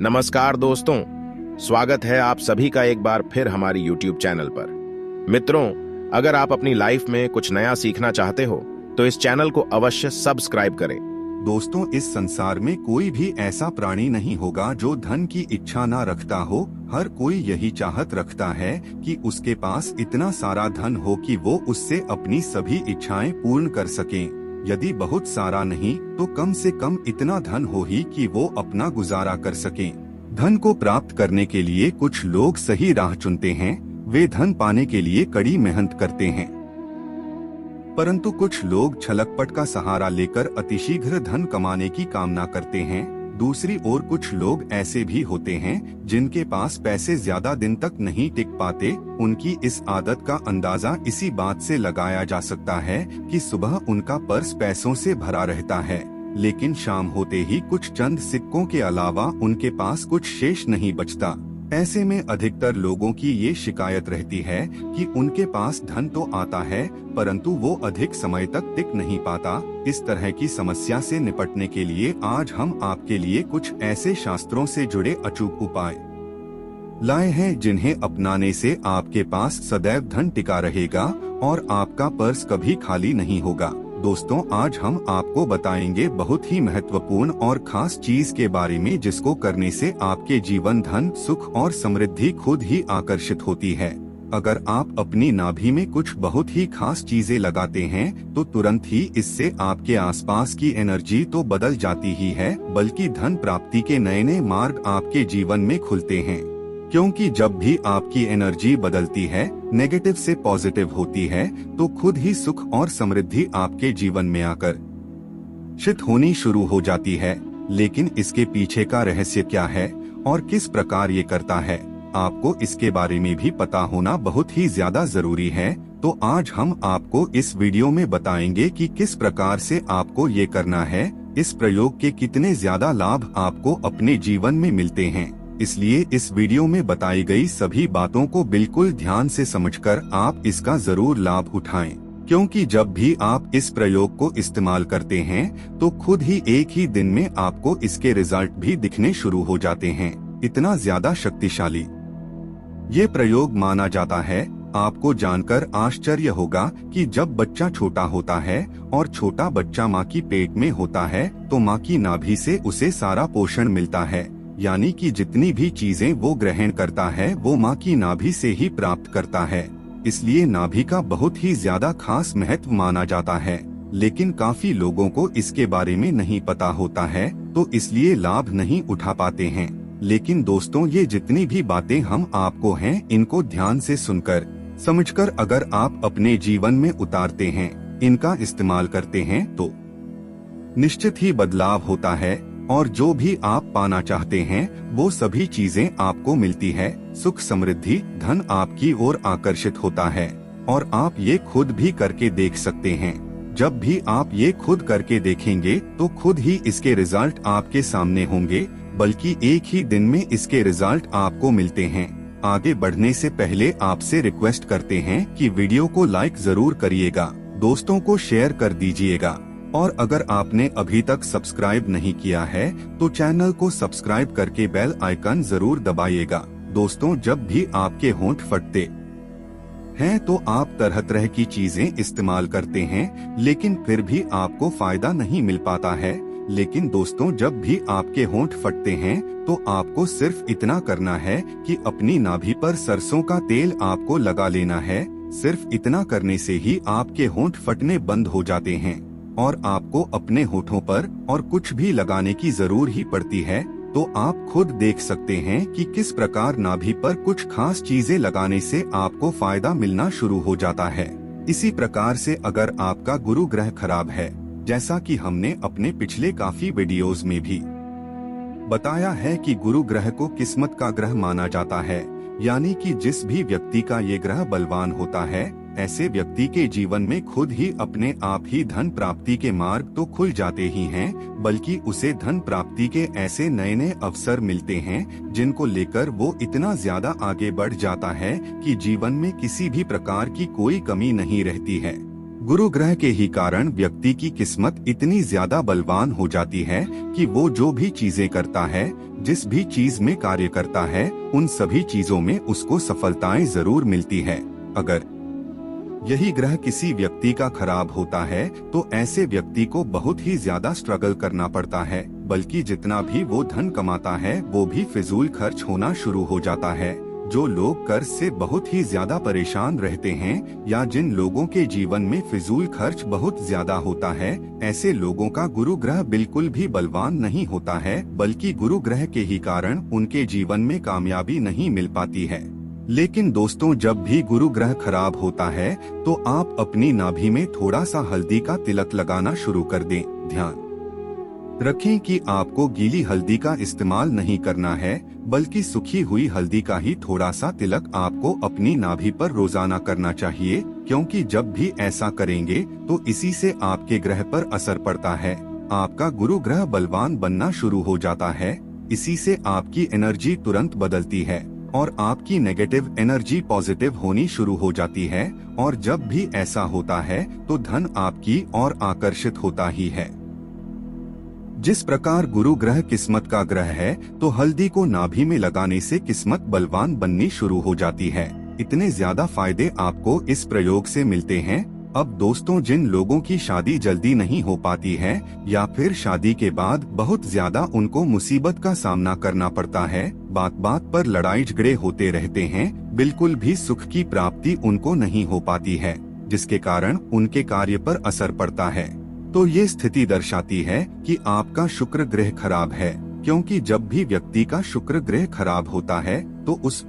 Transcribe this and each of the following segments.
नमस्कार दोस्तों, स्वागत है आप सभी का एक बार फिर हमारी YouTube चैनल पर। मित्रों, अगर आप अपनी लाइफ में कुछ नया सीखना चाहते हो तो इस चैनल को अवश्य सब्सक्राइब करें। दोस्तों, इस संसार में कोई भी ऐसा प्राणी नहीं होगा जो धन की इच्छा ना रखता हो। हर कोई यही चाहत रखता है कि उसके पास इतना सारा धन हो कि वो उससे अपनी सभी इच्छाएं पूर्ण कर सकें। यदि बहुत सारा नहीं तो कम से कम इतना धन हो ही कि वो अपना गुजारा कर सकें। धन को प्राप्त करने के लिए कुछ लोग सही राह चुनते हैं, वे धन पाने के लिए कड़ी मेहनत करते हैं। परंतु कुछ लोग छलकपट का सहारा लेकर अतिशीघ्र धन कमाने की कामना करते हैं। दूसरी ओर कुछ लोग ऐसे भी होते हैं जिनके पास पैसे ज्यादा दिन तक नहीं टिक पाते। उनकी इस आदत का अंदाजा इसी बात से लगाया जा सकता है कि सुबह उनका पर्स पैसों से भरा रहता है, लेकिन शाम होते ही कुछ चंद सिक्कों के अलावा उनके पास कुछ शेष नहीं बचता। ऐसे में अधिकतर लोगों की ये शिकायत रहती है कि उनके पास धन तो आता है परंतु वो अधिक समय तक टिक नहीं पाता। इस तरह की समस्या से निपटने के लिए आज हम आपके लिए कुछ ऐसे शास्त्रों से जुड़े अचूक उपाय लाए हैं जिन्हें अपनाने से आपके पास सदैव धन टिका रहेगा और आपका पर्स कभी खाली नहीं होगा। दोस्तों, आज हम आपको बताएंगे बहुत ही महत्वपूर्ण और खास चीज के बारे में जिसको करने से आपके जीवन धन, सुख और समृद्धि खुद ही आकर्षित होती है। अगर आप अपनी नाभि में कुछ बहुत ही खास चीजें लगाते हैं तो तुरंत ही इससे आपके आसपास की एनर्जी तो बदल जाती ही है, बल्कि धन प्राप्ति के नए नए मार्ग आपके जीवन में खुलते हैं। क्योंकि जब भी आपकी एनर्जी बदलती है, नेगेटिव से पॉजिटिव होती है, तो खुद ही सुख और समृद्धि आपके जीवन में आकर शित होनी शुरू हो जाती है। लेकिन इसके पीछे का रहस्य क्या है और किस प्रकार ये करता है, आपको इसके बारे में भी पता होना बहुत ही ज्यादा जरूरी है। तो आज हम आपको इस वीडियो में बताएंगे कि किस प्रकार से आपको ये करना है, इस प्रयोग के कितने ज्यादा लाभ आपको अपने जीवन में मिलते हैं। इसलिए इस वीडियो में बताई गई सभी बातों को बिल्कुल ध्यान से समझकर आप इसका जरूर लाभ उठाएं, क्योंकि जब भी आप इस प्रयोग को इस्तेमाल करते हैं तो खुद ही एक ही दिन में आपको इसके रिजल्ट भी दिखने शुरू हो जाते हैं। इतना ज्यादा शक्तिशाली ये प्रयोग माना जाता है। आपको जानकर आश्चर्य होगा कि जब बच्चा छोटा होता है और छोटा बच्चा माँ की पेट में होता है तो माँ की नाभि से उसे सारा पोषण मिलता है, यानी कि जितनी भी चीजें वो ग्रहण करता है वो माँ की नाभि से ही प्राप्त करता है। इसलिए नाभि का बहुत ही ज्यादा खास महत्व माना जाता है, लेकिन काफी लोगों को इसके बारे में नहीं पता होता है तो इसलिए लाभ नहीं उठा पाते हैं। लेकिन दोस्तों, ये जितनी भी बातें हम आपको हैं इनको ध्यान से सुनकर समझकर अगर आप अपने जीवन में उतारते हैं, इनका इस्तेमाल करते हैं तो निश्चित ही बदलाव होता है और जो भी आप पाना चाहते हैं वो सभी चीजें आपको मिलती है। सुख, समृद्धि, धन आपकी ओर आकर्षित होता है और आप ये खुद भी करके देख सकते हैं। जब भी आप ये खुद करके देखेंगे तो खुद ही इसके रिजल्ट आपके सामने होंगे, बल्कि एक ही दिन में इसके रिजल्ट आपको मिलते हैं। आगे बढ़ने से पहले आपसे रिक्वेस्ट करते हैं कि वीडियो को लाइक जरूर करिएगा, दोस्तों को शेयर कर दीजिएगा और अगर आपने अभी तक सब्सक्राइब नहीं किया है तो चैनल को सब्सक्राइब करके बेल आइकन जरूर दबाइएगा। दोस्तों, जब भी आपके होंठ फटते हैं तो आप तरह तरह की चीजें इस्तेमाल करते हैं, लेकिन फिर भी आपको फायदा नहीं मिल पाता है। लेकिन दोस्तों, जब भी आपके होंठ फटते हैं तो आपको सिर्फ इतना करना है कि अपनी नाभि पर सरसों का तेल आपको लगा लेना है। सिर्फ इतना करने से ही आपके होंठ फटने बंद हो जाते हैं और आपको अपने होठों पर और कुछ भी लगाने की जरूर ही पड़ती है। तो आप खुद देख सकते हैं कि किस प्रकार नाभि पर कुछ खास चीजें लगाने से आपको फायदा मिलना शुरू हो जाता है। इसी प्रकार से अगर आपका गुरु ग्रह खराब है, जैसा कि हमने अपने पिछले काफी वीडियोस में भी बताया है कि गुरु ग्रह को किस्मत का ग्रह माना जाता है, यानी कि जिस भी व्यक्ति का ये ग्रह बलवान होता है, ऐसे व्यक्ति के जीवन में खुद ही अपने आप ही धन प्राप्ति के मार्ग तो खुल जाते ही हैं, बल्कि उसे धन प्राप्ति के ऐसे नए नए अवसर मिलते हैं जिनको लेकर वो इतना ज्यादा आगे बढ़ जाता है कि जीवन में किसी भी प्रकार की कोई कमी नहीं रहती है। गुरु ग्रह के ही कारण व्यक्ति की किस्मत इतनी ज्यादा बलवान हो जाती है कि वो जो भी चीजें करता है, जिस भी चीज में कार्य करता है, उन सभी चीजों में उसको सफलताएं जरूर मिलती है। अगर यही ग्रह किसी व्यक्ति का खराब होता है तो ऐसे व्यक्ति को बहुत ही ज्यादा स्ट्रगल करना पड़ता है, बल्कि जितना भी वो धन कमाता है वो भी फिजूल खर्च होना शुरू हो जाता है। जो लोग कर्ज से बहुत ही ज्यादा परेशान रहते हैं या जिन लोगों के जीवन में फिजूल खर्च बहुत ज्यादा होता है, ऐसे लोगों का गुरु ग्रह बिल्कुल भी बलवान नहीं होता है, बल्कि गुरु ग्रह के ही कारण उनके जीवन में कामयाबी नहीं मिल पाती है। लेकिन दोस्तों, जब भी गुरु ग्रह खराब होता है तो आप अपनी नाभि में थोड़ा सा हल्दी का तिलक लगाना शुरू कर दें। ध्यान रखें कि आपको गीली हल्दी का इस्तेमाल नहीं करना है, बल्कि सूखी हुई हल्दी का ही थोड़ा सा तिलक आपको अपनी नाभि पर रोजाना करना चाहिए, क्योंकि जब भी ऐसा करेंगे तो इसी से आपके ग्रह पर असर पड़ता है। आपका गुरु ग्रह बलवान बनना शुरू हो जाता है। इसी से आपकी एनर्जी तुरंत बदलती है और आपकी नेगेटिव एनर्जी पॉजिटिव होनी शुरू हो जाती है। और जब भी ऐसा होता है तो धन आपकी ओर आकर्षित होता ही है। जिस प्रकार गुरु ग्रह किस्मत का ग्रह है, तो हल्दी को नाभि में लगाने से किस्मत बलवान बननी शुरू हो जाती है। इतने ज्यादा फायदे आपको इस प्रयोग से मिलते हैं। अब दोस्तों, जिन लोगों की शादी जल्दी नहीं हो पाती है या फिर शादी के बाद बहुत ज्यादा उनको मुसीबत का सामना करना पड़ता है, बात बात पर लड़ाई झगड़े होते रहते हैं, बिल्कुल भी सुख की प्राप्ति उनको नहीं हो पाती है, जिसके कारण उनके कार्य पर असर पड़ता है, तो ये स्थिति दर्शाती है कि आपका शुक्र ग्रह खराब है। क्योंकि जब भी व्यक्ति का शुक्र ग्रह खराब होता है तो उस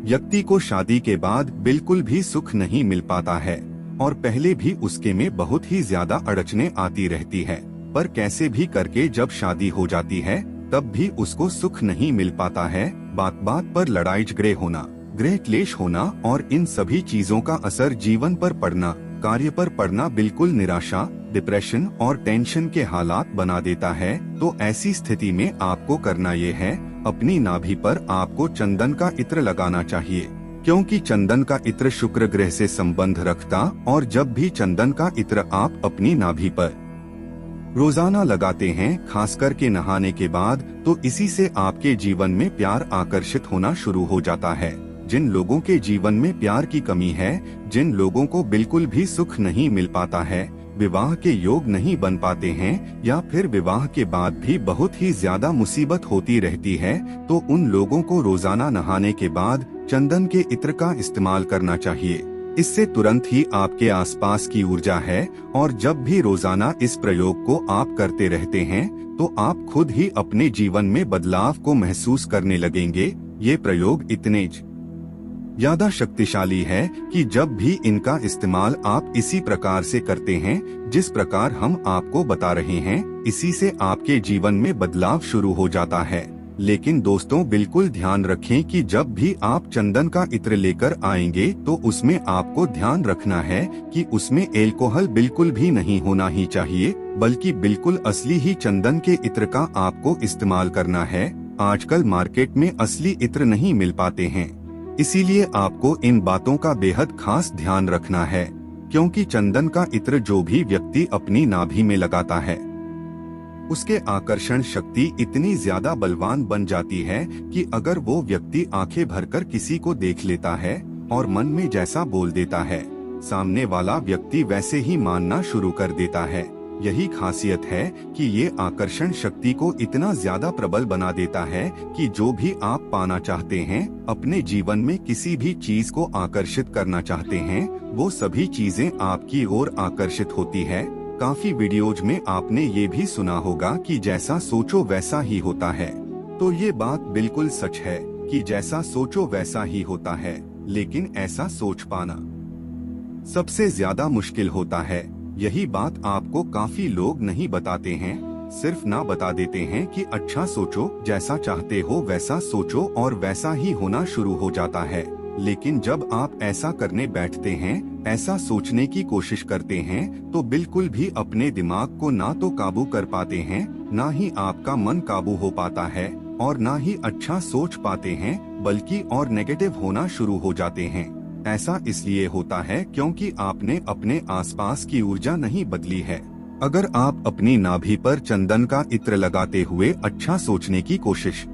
व्यक्ति को शादी के बाद बिल्कुल भी सुख नहीं मिल पाता है और पहले भी उसके में बहुत ही ज्यादा अड़चने आती रहती है, पर कैसे भी करके जब शादी हो जाती है तब भी उसको सुख नहीं मिल पाता है। बात बात पर लड़ाई झगड़े होना, गृह क्लेश होना और इन सभी चीजों का असर जीवन पर पड़ना, कार्य पर पड़ना बिल्कुल निराशा, डिप्रेशन और टेंशन के हालात बना देता है। तो ऐसी स्थिति में आपको करना ये है, अपनी नाभि पर आपको चंदन का इत्र लगाना चाहिए, क्योंकि चंदन का इत्र शुक्र ग्रह से संबंध रखता और जब भी चंदन का इत्र आप अपनी नाभि पर रोजाना लगाते हैं, खास करके नहाने के बाद, तो इसी से आपके जीवन में प्यार आकर्षित होना शुरू हो जाता है। जिन लोगों के जीवन में प्यार की कमी है, जिन लोगों को बिल्कुल भी सुख नहीं मिल पाता है, विवाह के योग नहीं बन पाते हैं या फिर विवाह के बाद भी बहुत ही ज्यादा मुसीबत होती रहती है, तो उन लोगों को रोजाना नहाने के बाद चंदन के इत्र का इस्तेमाल करना चाहिए। इससे तुरंत ही आपके आसपास की ऊर्जा है और जब भी रोजाना इस प्रयोग को आप करते रहते हैं तो आप खुद ही अपने जीवन में बदलाव को महसूस करने लगेंगे। ये प्रयोग इतने ज्यादा शक्तिशाली है कि जब भी इनका इस्तेमाल आप इसी प्रकार से करते हैं जिस प्रकार हम आपको बता रहे हैं, इसी से आपके जीवन में बदलाव शुरू हो जाता है। लेकिन दोस्तों, बिल्कुल ध्यान रखें कि जब भी आप चंदन का इत्र लेकर आएंगे तो उसमें आपको ध्यान रखना है कि उसमें एल्कोहल बिल्कुल भी नहीं होना ही चाहिए, बल्कि बिल्कुल असली ही चंदन के इत्र का आपको इस्तेमाल करना है। आजकल मार्केट में असली इत्र नहीं मिल पाते हैं, इसीलिए आपको इन बातों का बेहद खास ध्यान रखना है, क्योंकि चंदन का इत्र जो भी व्यक्ति अपनी नाभि में लगाता है उसके आकर्षण शक्ति इतनी ज्यादा बलवान बन जाती है कि अगर वो व्यक्ति आंखें भरकर किसी को देख लेता है और मन में जैसा बोल देता है, सामने वाला व्यक्ति वैसे ही मानना शुरू कर देता है। यही खासियत है कि ये आकर्षण शक्ति को इतना ज्यादा प्रबल बना देता है कि जो भी आप पाना चाहते हैं, अपने जीवन में किसी भी चीज को आकर्षित करना चाहते हैं, वो सभी चीजें आपकी ओर आकर्षित होती है। काफी वीडियोज में आपने ये भी सुना होगा कि जैसा सोचो वैसा ही होता है, तो ये बात बिल्कुल सच है कि जैसा सोचो वैसा ही होता है, लेकिन ऐसा सोच पाना सबसे ज्यादा मुश्किल होता है। यही बात आपको काफी लोग नहीं बताते हैं, सिर्फ ना बता देते हैं कि अच्छा सोचो, जैसा चाहते हो वैसा सोचो और वैसा ही होना शुरू हो जाता है। लेकिन जब आप ऐसा करने बैठते हैं, ऐसा सोचने की कोशिश करते हैं, तो बिल्कुल भी अपने दिमाग को ना तो काबू कर पाते हैं, ना ही आपका मन काबू हो पाता है और ना ही अच्छा सोच पाते हैं, बल्कि और नेगेटिव होना शुरू हो जाते हैं। ऐसा इसलिए होता है क्योंकि आपने अपने आसपास की ऊर्जा नहीं बदली है। अगर आप अपनी नाभि पर चंदन का इत्र लगाते हुए अच्छा सोचने की कोशिश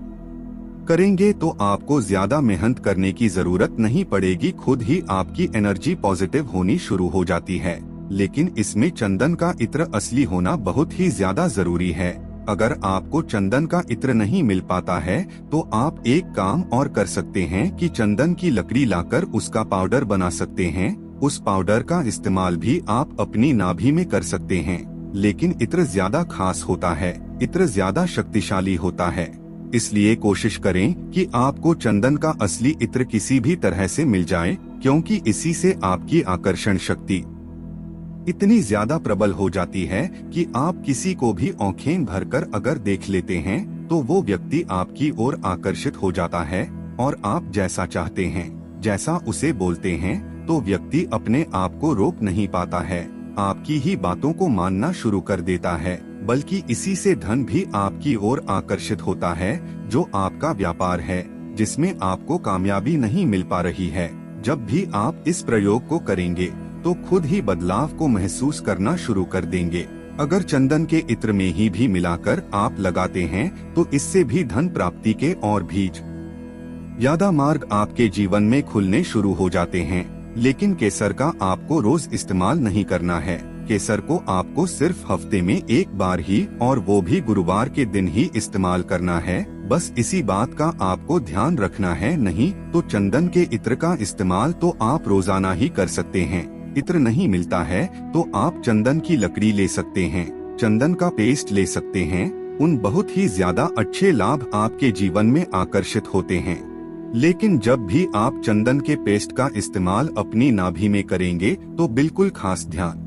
करेंगे तो आपको ज्यादा मेहनत करने की जरूरत नहीं पड़ेगी, खुद ही आपकी एनर्जी पॉजिटिव होनी शुरू हो जाती है। लेकिन इसमें चंदन का इत्र असली होना बहुत ही ज्यादा जरूरी है। अगर आपको चंदन का इत्र नहीं मिल पाता है तो आप एक काम और कर सकते हैं कि चंदन की लकड़ी लाकर उसका पाउडर बना सकते हैं। उस पाउडर का इस्तेमाल भी आप अपनी नाभि में कर सकते हैं। लेकिन इत्र ज्यादा खास होता है, इत्र ज्यादा शक्तिशाली होता है। इसलिए कोशिश करें कि आपको चंदन का असली इत्र किसी भी तरह से मिल जाए, क्योंकि इसी से आपकी आकर्षण शक्ति इतनी ज्यादा प्रबल हो जाती है कि आप किसी को भी आंखें भरकर अगर देख लेते हैं तो वो व्यक्ति आपकी ओर आकर्षित हो जाता है और आप जैसा चाहते हैं, जैसा उसे बोलते हैं, तो व्यक्ति अपने आप को रोक नहीं पाता है, आपकी ही बातों को मानना शुरू कर देता है। बल्कि इसी से धन भी आपकी ओर आकर्षित होता है, जो आपका व्यापार है, जिसमें आपको कामयाबी नहीं मिल पा रही है। जब भी आप इस प्रयोग को करेंगे तो खुद ही बदलाव को महसूस करना शुरू कर देंगे। अगर चंदन के इत्र में ही भी मिलाकर आप लगाते हैं तो इससे भी धन प्राप्ति के और भी ज्यादा मार्ग आपके जीवन में खुलने शुरू हो जाते हैं। लेकिन केसर का आपको रोज इस्तेमाल नहीं करना है। केसर को आपको सिर्फ हफ्ते में एक बार ही, और वो भी गुरुवार के दिन ही इस्तेमाल करना है। बस इसी बात का आपको ध्यान रखना है। नहीं तो चंदन के इत्र का इस्तेमाल तो आप रोजाना ही कर सकते हैं। इत्र नहीं मिलता है तो आप चंदन की लकड़ी ले सकते हैं, चंदन का पेस्ट ले सकते हैं। उन बहुत ही ज्यादा अच्छे लाभ आपके जीवन में आकर्षित होते हैं। लेकिन जब भी आप चंदन के पेस्ट का इस्तेमाल अपनी नाभि में करेंगे तो बिल्कुल खास ध्यान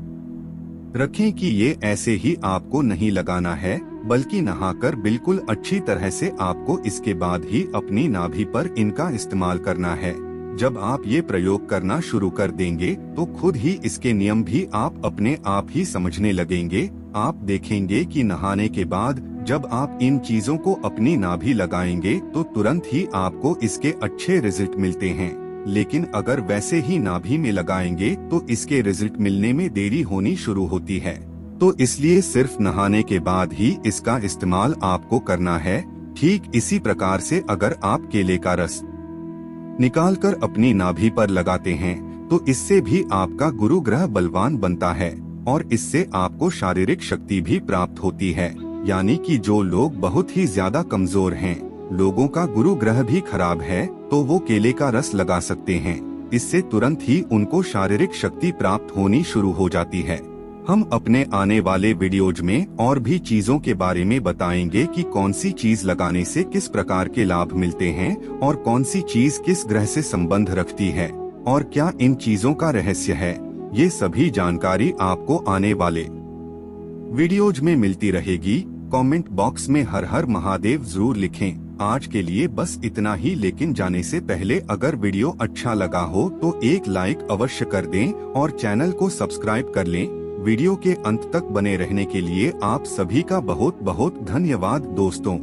रखें कि ये ऐसे ही आपको नहीं लगाना है, बल्कि नहाकर बिल्कुल अच्छी तरह से आपको इसके बाद ही अपनी नाभि पर इनका इस्तेमाल करना है। जब आप ये प्रयोग करना शुरू कर देंगे तो खुद ही इसके नियम भी आप अपने आप ही समझने लगेंगे। आप देखेंगे कि नहाने के बाद जब आप इन चीजों को अपनी नाभि लगाएंगे तो तुरंत ही आपको इसके अच्छे रिजल्ट मिलते हैं। लेकिन अगर वैसे ही नाभि में लगाएंगे तो इसके रिजल्ट मिलने में देरी होनी शुरू होती है। तो इसलिए सिर्फ नहाने के बाद ही इसका इस्तेमाल आपको करना है। ठीक इसी प्रकार से अगर आप केले का रस निकालकर अपनी नाभि पर लगाते हैं तो इससे भी आपका गुरु ग्रह बलवान बनता है और इससे आपको शारीरिक शक्ति भी प्राप्त होती है। यानी कि जो लोग बहुत ही ज्यादा कमजोर हैं, लोगों का गुरु ग्रह भी खराब है, तो वो केले का रस लगा सकते हैं। इससे तुरंत ही उनको शारीरिक शक्ति प्राप्त होनी शुरू हो जाती है। हम अपने आने वाले वीडियोज में और भी चीजों के बारे में बताएंगे कि कौन सी चीज लगाने से किस प्रकार के लाभ मिलते हैं और कौन सी चीज किस ग्रह से संबंध रखती है और क्या इन चीजों का रहस्य है। ये सभी जानकारी आपको आने वाले वीडियोज में मिलती रहेगी। कमेंट बॉक्स में हर हर महादेव जरूर लिखें। आज के लिए बस इतना ही, लेकिन जाने से पहले अगर वीडियो अच्छा लगा हो तो एक लाइक अवश्य कर दें और चैनल को सब्सक्राइब कर लें। वीडियो के अंत तक बने रहने के लिए आप सभी का बहुत बहुत धन्यवाद दोस्तों।